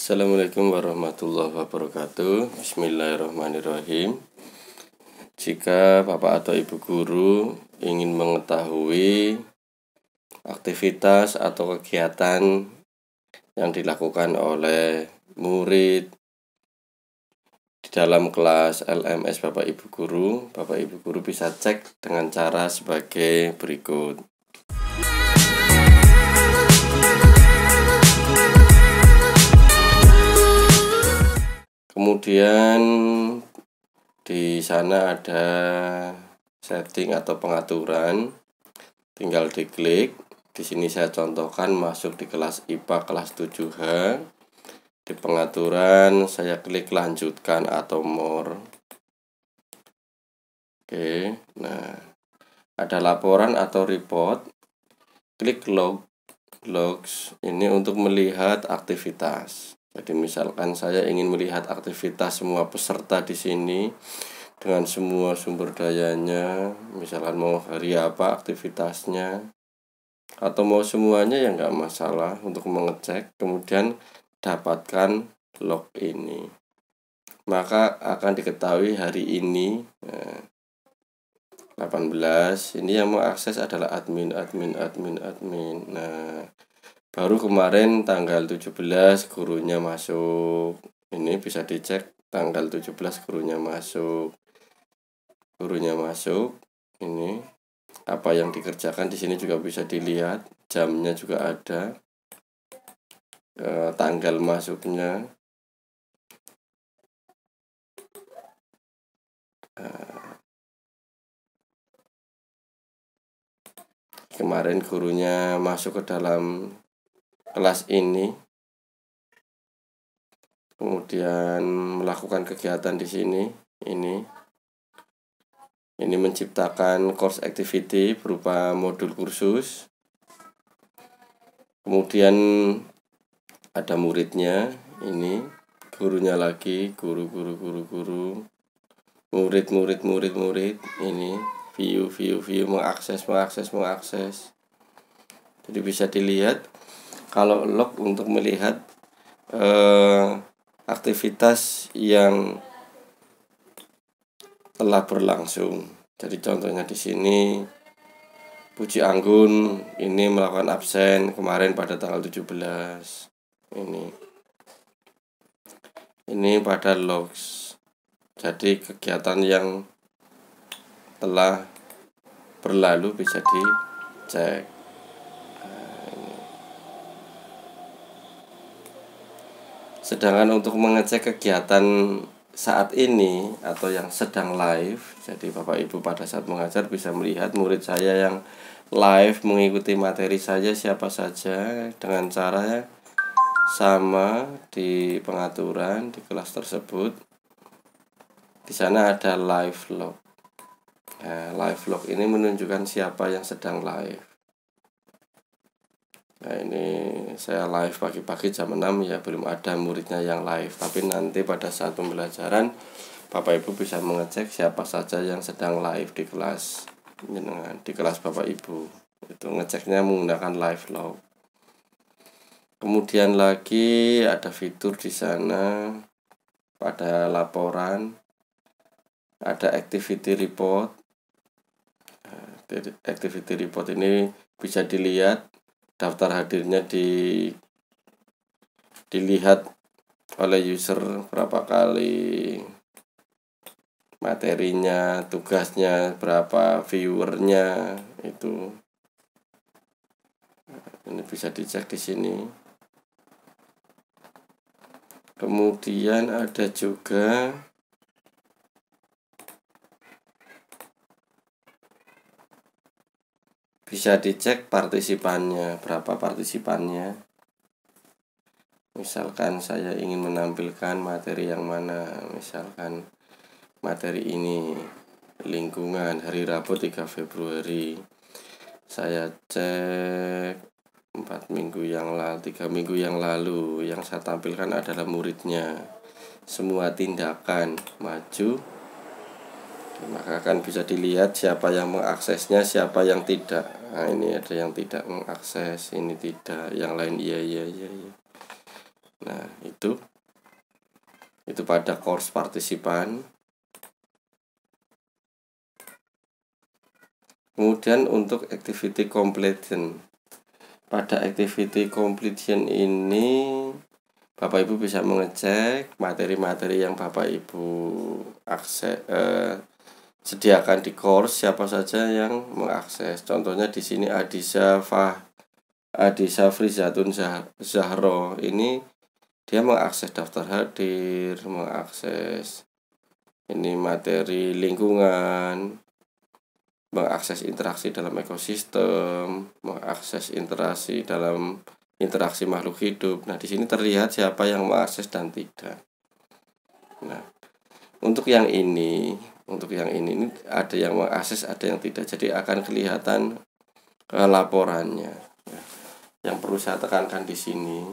Assalamualaikum warahmatullahi wabarakatuh. Bismillahirrahmanirrahim. Jika Bapak atau Ibu guru ingin mengetahui aktivitas atau kegiatan yang dilakukan oleh murid di dalam kelas LMS Bapak Ibu guru bisa cek dengan cara sebagai berikut. Kemudian di sana ada setting atau pengaturan, tinggal diklik. Di sini saya contohkan masuk di kelas IPA kelas 7H. Di pengaturan saya klik lanjutkan atau more. Oke, nah ada laporan atau report. Klik logs ini untuk melihat aktivitas. Jadi misalkan saya ingin melihat aktivitas semua peserta di sini dengan semua sumber dayanya, misalkan mau hari apa aktivitasnya, atau mau semuanya ya nggak masalah untuk mengecek. Kemudian dapatkan log ini, maka akan diketahui hari ini 18. Ini yang mengakses adalah admin. Nah, baru kemarin tanggal 17 gurunya masuk. Ini bisa dicek tanggal 17 gurunya masuk. Ini apa yang dikerjakan di sini juga bisa dilihat, jamnya juga ada, tanggal masuknya. Kemarin gurunya masuk ke dalam kelas ini, kemudian melakukan kegiatan di sini. Ini menciptakan course activity berupa modul kursus. Kemudian ada muridnya, ini gurunya lagi, guru, murid. Ini view, mengakses. Jadi bisa dilihat. Kalau log untuk melihat aktivitas yang telah berlangsung. Jadi contohnya di sini Puji Anggun ini melakukan absen kemarin pada tanggal 17. Ini pada logs. Jadi kegiatan yang telah berlalu bisa dicek. Sedangkan untuk mengecek kegiatan saat ini atau yang sedang live, jadi Bapak Ibu pada saat mengajar bisa melihat murid saya yang live mengikuti materi saya siapa saja dengan cara sama di pengaturan di kelas tersebut. Di sana ada live log. Nah, live log ini menunjukkan siapa yang sedang live. Nah, ini saya live pagi-pagi jam 6 ya, belum ada muridnya yang live. Tapi nanti pada saat pembelajaran Bapak Ibu bisa mengecek siapa saja yang sedang live di kelas Bapak Ibu. Itu ngeceknya menggunakan live log. Kemudian lagi ada fitur di sana pada laporan, ada activity report. Activity report ini bisa dilihat daftar hadirnya dilihat oleh user berapa kali, materinya, tugasnya berapa, viewernya itu. Ini bisa dicek di sini. Kemudian ada juga bisa dicek partisipannya, berapa partisipannya. Misalkan saya ingin menampilkan materi yang mana, misalkan materi ini lingkungan hari Rabu 3 Februari. Saya cek 3 minggu yang lalu yang saya tampilkan adalah muridnya. Semua tindakan maju, maka akan bisa dilihat siapa yang mengaksesnya, siapa yang tidak. Nah, ini ada yang tidak mengakses, ini tidak, yang lain iya. Nah, itu pada course partisipan. Kemudian untuk activity completion. Pada activity completion ini Bapak Ibu bisa mengecek materi-materi yang Bapak Ibu sediakan di course, siapa saja yang mengakses. Contohnya di sini Adisa Frizatun Zahro, ini dia mengakses daftar hadir, mengakses ini materi lingkungan, mengakses interaksi dalam ekosistem, mengakses interaksi makhluk hidup. Nah, di sini terlihat siapa yang mengakses dan tidak. Nah, untuk yang ini ada yang mengakses, ada yang tidak. Jadi akan kelihatan laporannya. Yang perlu saya tekankan di sini,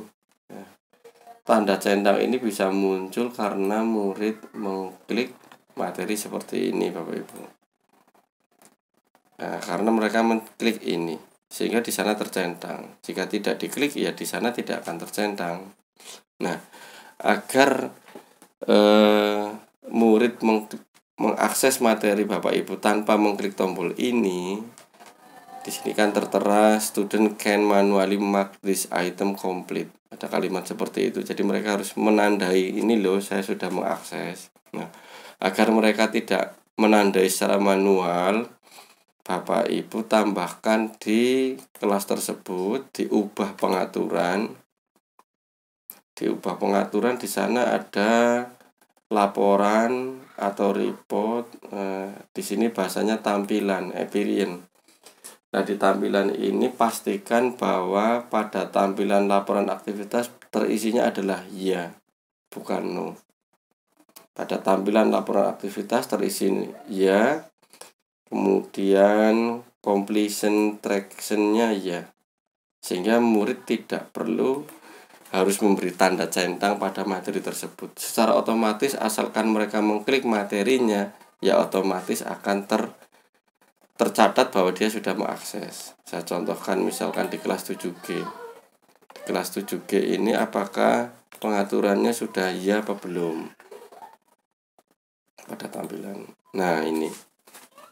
tanda centang ini bisa muncul karena murid mengklik materi seperti ini, Bapak Ibu. Nah, karena mereka mengklik ini, sehingga di sana tercentang. Jika tidak diklik, ya di sana tidak akan tercentang. Nah, agar murid mengakses materi Bapak Ibu tanpa mengklik tombol ini, di sini kan tertera student can manually mark this item complete. Ada kalimat seperti itu. Jadi mereka harus menandai, ini loh saya sudah mengakses. Nah, agar mereka tidak menandai secara manual, Bapak Ibu tambahkan di kelas tersebut, diubah pengaturan. Di sana ada laporan atau report. Di sini bahasanya tampilan, appearance. Nah, di tampilan ini pastikan bahwa pada tampilan laporan aktivitas terisinya adalah ya, bukan no. Pada tampilan laporan aktivitas terisi ya, kemudian completion traction-nya ya, sehingga murid tidak perlu harus memberi tanda centang pada materi tersebut. Secara otomatis asalkan mereka mengklik materinya, ya otomatis akan tercatat bahwa dia sudah mengakses. Saya contohkan misalkan di kelas 7G. Di kelas 7G ini apakah pengaturannya sudah ya apa belum pada tampilan. Nah, ini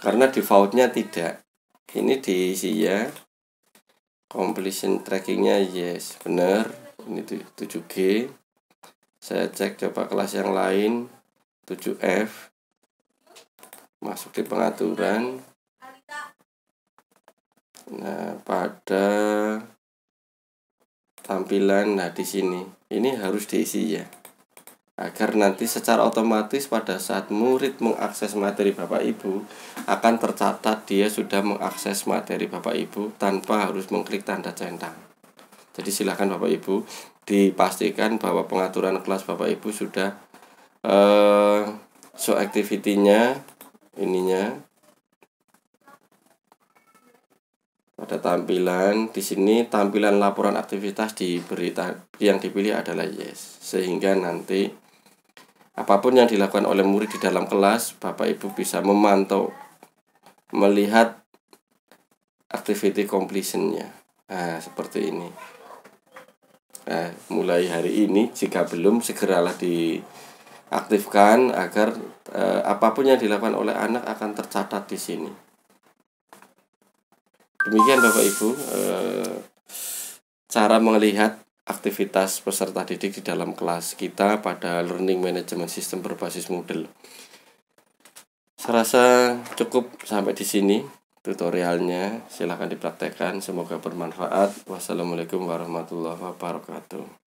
karena defaultnya tidak, ini diisi ya, completion trackingnya yes, benar, ini 7G. Saya cek coba kelas yang lain, 7F, masuk di pengaturan. Nah, pada tampilan, nah di sini ini harus diisi ya, agar nanti secara otomatis pada saat murid mengakses materi Bapak Ibu akan tercatat dia sudah mengakses materi Bapak Ibu tanpa harus mengklik tanda centang. Jadi silakan Bapak Ibu dipastikan bahwa pengaturan kelas Bapak Ibu sudah show activity-nya ininya pada tampilan. Di sini tampilan laporan aktivitas yang dipilih adalah yes, sehingga nanti apapun yang dilakukan oleh murid di dalam kelas, Bapak Ibu bisa memantau, melihat activity completion-nya. Nah, seperti ini. Nah, mulai hari ini jika belum, segeralah diaktifkan agar apapun yang dilakukan oleh anak akan tercatat di sini. Demikian Bapak Ibu cara melihat aktivitas peserta didik di dalam kelas kita pada Learning Management System berbasis Moodle. Saya rasa cukup sampai di sini tutorialnya. Silahkan dipraktekkan, semoga bermanfaat. Wassalamualaikum warahmatullahi wabarakatuh.